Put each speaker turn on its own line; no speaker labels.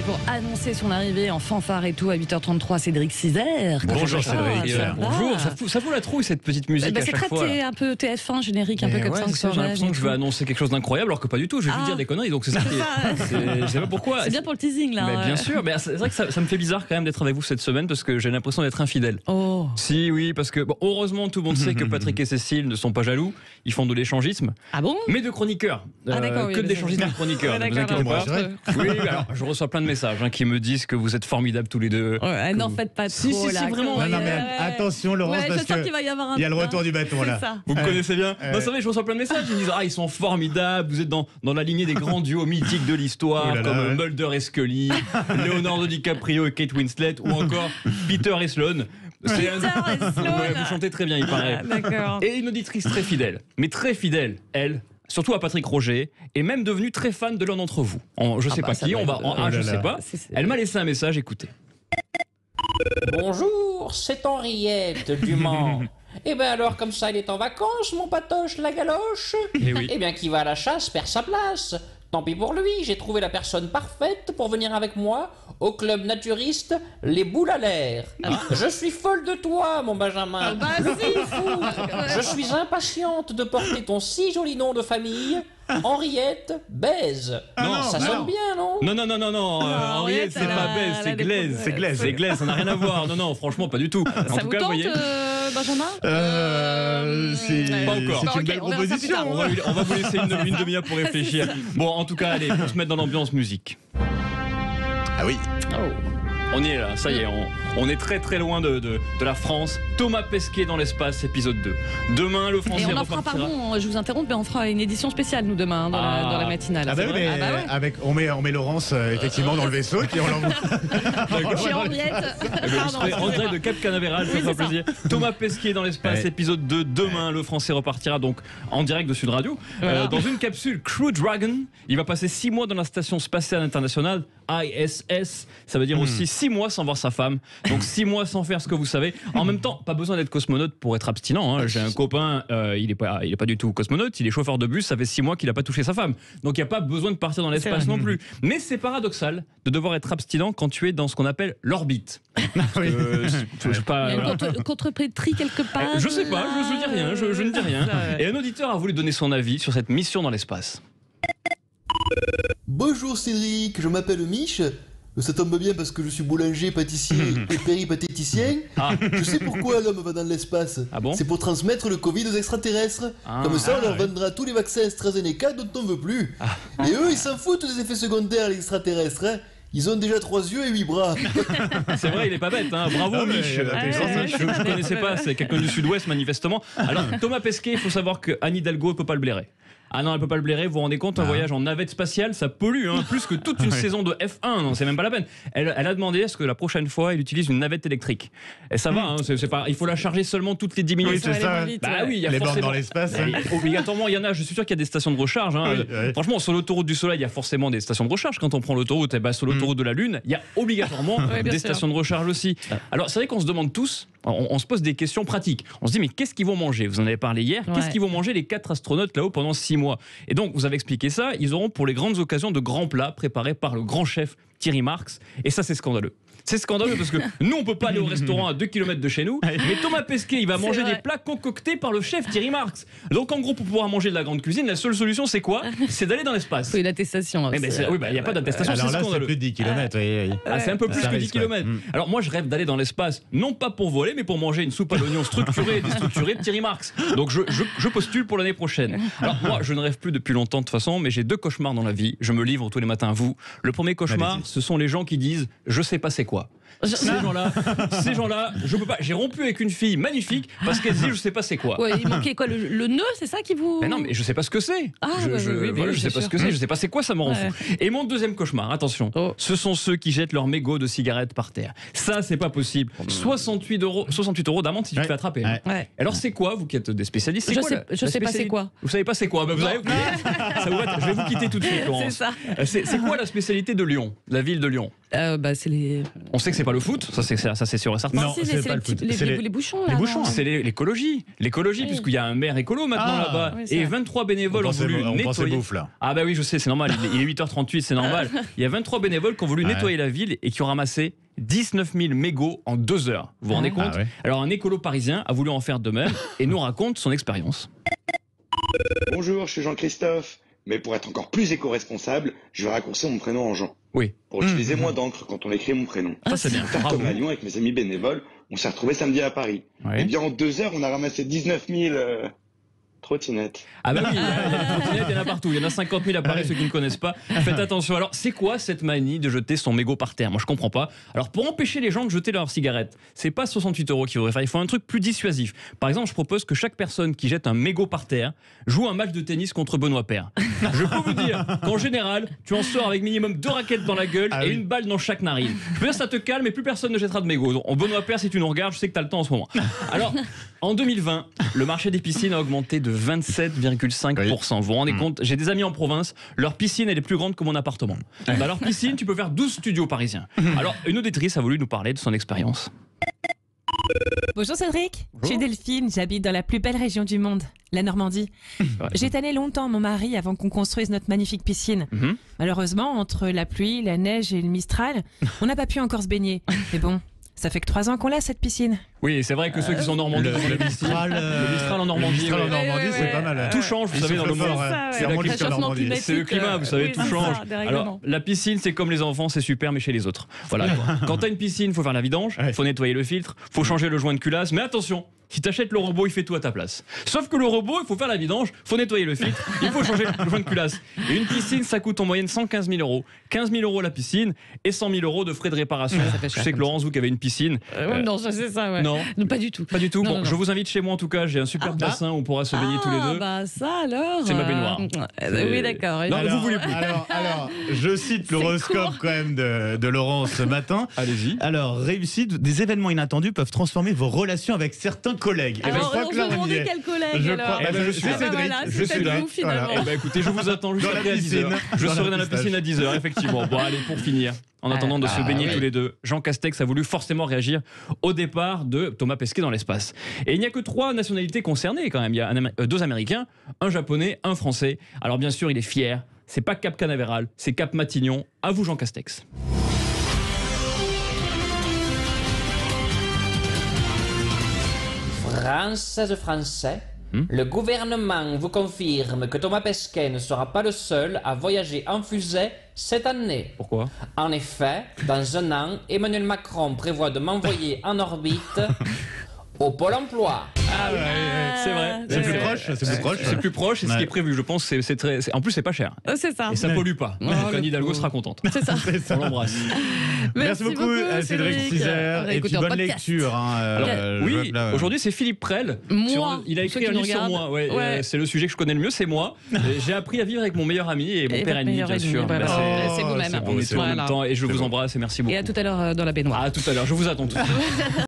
pour annoncer son arrivée en fanfare et tout à 8h33, Cédric Cizer.
Bonjour Cédric. Bonjour, ça fout la trouille cette petite musique à chaque fois.
C'est un peu TF1 générique, un peu comme ça.
J'ai l'impression que je vais annoncer quelque chose d'incroyable alors que pas du tout, je vais juste dire des conneries, donc c'est ça qui est... Je sais pas pourquoi.
C'est bien pour le teasing là.
Mais bien sûr, mais c'est vrai que ça me fait bizarre quand même d'être avec vous cette semaine parce que j'ai l'impression d'être infidèle.
Oh.
Si, oui, parce que bon, heureusement tout le monde sait que Patrick et Cécile ne sont pas jaloux, ils font de l'échangisme.
Ah bon?
Mais de chroniqueurs.
Que
de l'échangisme de chroniqueurs. Ne vous inquiétez pas. Oui, alors je reçois plein de messages qui me disent que vous êtes formidables tous les deux.
Ouais, n'en faites pas trop.
Si, vraiment.
Non, mais attention, Laurence, parce qu'il
va y avoir un.
Il y a le retour du bâton là.
Vous me connaissez bien. Non, c'est vrai, je reçois plein de messages. Ils me disent ils sont formidables. Vous êtes dans la lignée des grands duos mythiques de l'histoire, comme Mulder et Scully, Leonardo DiCaprio et Kate Winslet, ou encore Peter et Sloane. Vous chantez très bien, il paraît.
D'accord.
Et une auditrice très fidèle, mais très fidèle, elle. Surtout à Patrick Roger, est même devenue très fan de l'un d'entre vous. Je sais pas qui, je sais pas. Elle m'a laissé un message, écoutez.
Bonjour, c'est Henriette du Mans. Eh ben alors, comme ça, il est en vacances, mon patoche, la galoche. Eh bien, qui va à la chasse perd sa place. Tant pis pour lui, j'ai trouvé la personne parfaite pour venir avec moi au club naturiste Les Boules à l'air. Je suis folle de toi, mon Benjamin. Je suis impatiente de porter ton si joli nom de famille, Henriette Baise. Ça sonne bien, non?
Non, Henriette, c'est pas Baise, c'est Glaise. C'est Glaise, ça n'a rien à voir. Non, franchement, pas du tout. En tout cas, vous voyez.
Benjamin?
Pas encore.
C'est une belle proposition.
On va vous laisser une demi-heure pour réfléchir. Bon, en tout cas, allez, pour se mettre dans l'ambiance musique.
Ah oui.
On y est là, ça y est, on est très très loin de la France. Thomas Pesquet dans l'espace, épisode 2. Demain, le français repartira.
Pardon, je vous interromps, mais on fera une édition spéciale, nous, demain, dans la matinale.
On met Laurence effectivement dans le vaisseau et puis on l'envoie.
Chez Henriette.
Je serai en direct de Cap Canaveral, ça fera plaisir. Thomas Pesquet dans l'espace, épisode 2. Demain, le français repartira donc en direct de Sud Radio. Dans une capsule Crew Dragon, il va passer 6 mois dans la station spatiale internationale ISS. Ça veut dire aussi 6 mois sans voir sa femme. Donc 6 mois sans faire ce que vous savez. En même temps, pas besoin d'être cosmonaute pour être abstinent. J'ai un copain, il est pas du tout cosmonaute, il est chauffeur de bus, ça fait 6 mois qu'il n'a pas touché sa femme. Donc il n'y a pas besoin de partir dans l'espace non plus. Mais c'est paradoxal de devoir être abstinent quand tu es dans ce qu'on appelle l'orbite.
Il y a une contrepétrie quelque part.
Je sais pas, je dis rien, je ne dis rien. Et un auditeur a voulu donner son avis sur cette mission dans l'espace.
Bonjour Cédric, je m'appelle Mich. Ça tombe bien parce que je suis boulanger, pâtissier et péripatéticien. Je sais pourquoi l'homme va dans l'espace. C'est pour transmettre le Covid aux extraterrestres. Comme ça, on leur vendra tous les vaccins AstraZeneca dont on veut plus. Et eux, ils s'en foutent des effets secondaires, les extraterrestres. Ils ont déjà 3 yeux et 8 bras.
C'est vrai, il est pas bête. Bravo, Mich. Je ne connaissais pas, c'est quelqu'un du Sud-Ouest, manifestement. Alors, Thomas Pesquet, il faut savoir que Anne Hidalgo ne peut pas le blairer. Ah non, elle peut pas le blairer, vous vous rendez compte, un voyage en navette spatiale, ça pollue, plus que toute une saison de F1, non, c'est même pas la peine. Elle a demandé à ce que la prochaine fois, elle utilise une navette électrique. Et ça va, c'est pas, il faut la charger seulement toutes les 10 minutes.
Oui, c'est ça.
Oui, il y a
les
forcément.
bornes dans l'espace.
Obligatoirement, il y en a, je suis sûr qu'il y a des stations de recharge. Franchement, sur l'autoroute du Soleil, il y a forcément des stations de recharge. Quand on prend l'autoroute, sur l'autoroute de la Lune, il y a obligatoirement des stations de recharge aussi. Alors, c'est vrai qu'on se demande tous, on se pose des questions pratiques. On se dit, mais qu'est-ce qu'ils vont manger? Vous en avez parlé hier. Qu'est-ce qu'ils vont manger les 4 astronautes là-haut pendant 6 mois? Et donc, vous avez expliqué ça, ils auront pour les grandes occasions de grands plats préparés par le grand chef Thierry Marx. Et ça, c'est scandaleux. C'est scandaleux parce que nous, on peut pas aller au restaurant à 2 km de chez nous, mais Thomas Pesquet, il va manger des plats concoctés par le chef Thierry Marx. Donc, en gros, pour pouvoir manger de la grande cuisine, la seule solution, c'est quoi? C'est d'aller dans l'espace.
Oui, une attestation.
Il n'y a pas d'attestation,
Alors
c'est
là,
scandaleux.
c'est plus de 10 km.
C'est un peu plus que 10 km. Alors, moi, je rêve d'aller dans l'espace, non pas pour voler, mais pour manger une soupe à l'oignon structurée et déstructurée de Thierry Marx. Donc, je postule pour l'année prochaine. Alors, moi, je ne rêve plus depuis longtemps de toute façon, mais j'ai 2 cauchemars dans la vie. Je me livre tous les matins à vous. Le premier cauchemar, ce sont les gens qui disent « je sais pas c'est quoi ». Ces gens-là, je peux pas. J'ai rompu avec une fille magnifique parce qu'elle dit je sais pas c'est quoi.
Ouais, il manquait quoi, le nœud, c'est ça qui vous.
Mais non, mais je sais pas ce que c'est. Je sais pas ce que c'est. Je sais pas c'est quoi, ça me rend fou. Et mon deuxième cauchemar, attention, ce sont ceux qui jettent leur mégot de cigarettes par terre. Ça, c'est pas possible. 68 euros d'amende si tu te fais attraper. Alors c'est quoi, vous qui êtes des spécialistes?
Je sais pas c'est quoi.
Vous savez pas c'est quoi? Vous avez oublié. Je vais vous quitter tout de suite, Laurence.
C'est ça.
C'est quoi la spécialité de Lyon, la ville de Lyon?
C'est les...
On sait que c'est pas le foot, ça c'est sûr et certain.
Non, c'est pas le foot. Les bouchons.
Les bouchons, c'est l'écologie. L'écologie, puisqu'il y a un maire écolo maintenant là-bas. Oui, et 23 bénévoles ont voulu nettoyer.
Bouffe, là.
Ah bah oui, je sais, c'est normal. Il est 8h38, c'est normal. Il y a 23 bénévoles qui ont voulu nettoyer la ville et qui ont ramassé 19 000 mégots en 2 heures. Vous vous rendez compte? Alors un écolo parisien a voulu en faire de même et nous raconte son expérience.
Bonjour, je suis Jean-Christophe. Mais pour être encore plus éco-responsable, je vais raccourcir mon prénom en Jean.
Oui.
Pour utiliser moins d'encre quand on écrit mon prénom.
Ça, c'est bien.
Comme à Lyon, avec mes amis bénévoles, on s'est retrouvés samedi à Paris. Et bien en 2 heures, on a ramassé 19 000 trottinettes.
Ah bah oui, il y a des trottinettes, il y en a partout. Il y en a 50 000 à Paris, ceux qui ne connaissent pas. Faites attention. Alors, c'est quoi cette manie de jeter son mégot par terre? Moi, je comprends pas. Alors, pour empêcher les gens de jeter leurs cigarettes, c'est pas 68 € qu'il faudrait faire. Il faut un truc plus dissuasif. Par exemple, je propose que chaque personne qui jette un mégot par terre joue un match de tennis contre Benoît Paire. Je peux vous dire qu'en général, tu en sors avec minimum 2 raquettes dans la gueule et une balle dans chaque narine. Je veux dire, ça te calme et plus personne ne jettera de mégots. Benoît Paire, si tu nous regardes, je sais que tu as le temps en ce moment. Alors, en 2020, le marché des piscines a augmenté de 27,5%. Vous vous rendez compte? J'ai des amis en province, leur piscine elle est plus grande que mon appartement. Dans leur piscine, tu peux faire 12 studios parisiens. Alors, une auditrice a voulu nous parler de son expérience.
Bonjour Cédric, je suis Delphine, j'habite dans la plus belle région du monde, la Normandie. J'ai tanné longtemps mon mari avant qu'on construise notre magnifique piscine. Malheureusement, entre la pluie, la neige et le Mistral, on n'a pas pu encore se baigner. Mais bon, ça fait que 3 ans qu'on l'a cette piscine.
Oui, c'est vrai que ceux qui sont en Normandie, le Mistral en Normandie,
c'est pas mal.
Tout change, vous savez, dans le monde. C'est le climat, vous savez, tout change. Alors, la piscine, c'est comme les enfants, c'est super, mais chez les autres. Voilà. Quand t'as une piscine, faut faire la vidange, faut nettoyer le filtre, faut changer le joint de culasse, mais attention. Si t'achètes le robot, il fait tout à ta place. Sauf que le robot, il faut faire la vidange, faut nettoyer le filtre, il faut changer le joint de culasse. Et une piscine, ça coûte en moyenne 115 000 €. 15 000 € la piscine et 100 000 € de frais de réparation. Je sais que Laurence, vous qui avez une piscine.
Non, ça c'est ça, ouais.
Non,
pas du tout.
Pas du tout.
Non,
bon, je vous invite chez moi en tout cas. J'ai un super bassin où on pourra se baigner tous les deux.
Bah ça alors.
C'est ma baignoire.
Oui, d'accord.
Non, vous voulez plus. Alors, je cite l'horoscope quand même de Laurence ce matin.
Allez-y.
Alors, réussite, des événements inattendus peuvent transformer vos relations avec certains collègues.
Alors, on se demandait quel collègue.
Je suis Cédric. Je suis là.
Écoutez, je vous attends juste après à 10h. Je serai dans la piscine à 10h, effectivement. Bon, allez, pour finir. En attendant de se baigner tous les deux, Jean Castex a voulu forcément réagir au départ de Thomas Pesquet dans l'espace. Et il n'y a que 3 nationalités concernées quand même. Il y a 2 Américains, un Japonais, un Français. Alors bien sûr, il est fier. C'est pas Cap Canaveral, c'est Cap Matignon. À vous, Jean Castex.
Français, le gouvernement vous confirme que Thomas Pesquet ne sera pas le seul à voyager en fusée cette année.
Pourquoi?
En effet, dans 1 an, Emmanuel Macron prévoit de m'envoyer en orbite au Pôle emploi.
Ah ouais, c'est vrai.
C'est plus proche.
C'est plus proche et ce qui est prévu, je pense, c'est très. En plus, c'est pas cher.
C'est ça.
Et ça pollue pas. Donc Anne Hidalgo sera contente.
C'est ça.
On l'embrasse.
Merci beaucoup, Cédric Cizer. Et puis bonne lecture.
Oui, aujourd'hui c'est Philippe Prel. Il a écrit un livre sur moi. C'est le sujet que je connais le mieux, c'est moi. J'ai appris à vivre avec mon meilleur ami et mon père ennemi, bien sûr.
C'est vous-même.
On est en même temps et je vous embrasse et merci beaucoup.
Et à tout à l'heure dans la baignoire.
À tout à l'heure, je vous attends tous.